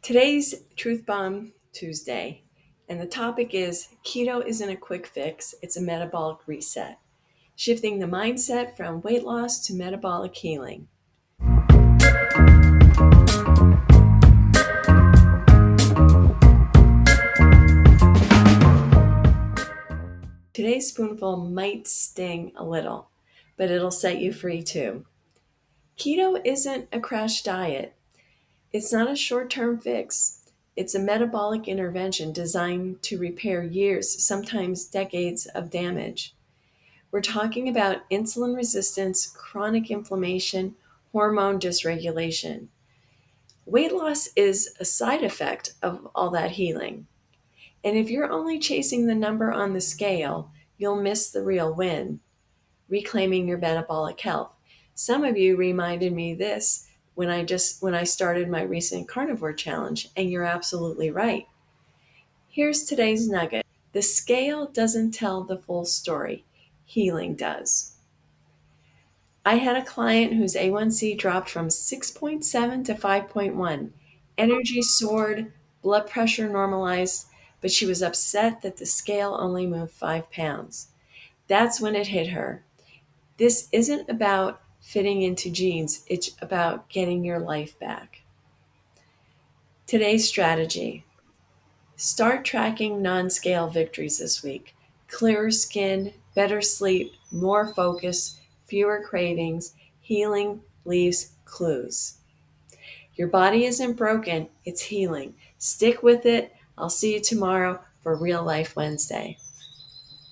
Today's Truth Bomb Tuesday, and the topic is Keto isn't a quick fix, it's a metabolic reset. Shifting the mindset from weight loss to metabolic healing. Today's spoonful might sting a little, but it'll set you free too. Keto isn't a crash diet. It's not a short-term fix. It's a metabolic intervention designed to repair years, sometimes decades of damage. We're talking about insulin resistance, chronic inflammation, hormone dysregulation. Weight loss is a side effect of all that healing. And if you're only chasing the number on the scale, you'll miss the real win, reclaiming your metabolic health. Some of you reminded me this when I started my recent carnivore challenge, and you're absolutely right. Here's today's nugget. The scale doesn't tell the full story. Healing does. I had a client whose A1C dropped from 6.7 to 5.1. Energy soared, blood pressure normalized, but she was upset that the scale only moved 5 pounds. That's when it hit her. This isn't about fitting into jeans, it's about getting your life back. Today's strategy: start tracking non scale victories this week. Clearer skin, better sleep, more focus, fewer cravings. Healing leaves clues. Your body isn't broken, it's healing. Stick with it. I'll see you tomorrow for Real Life Wednesday.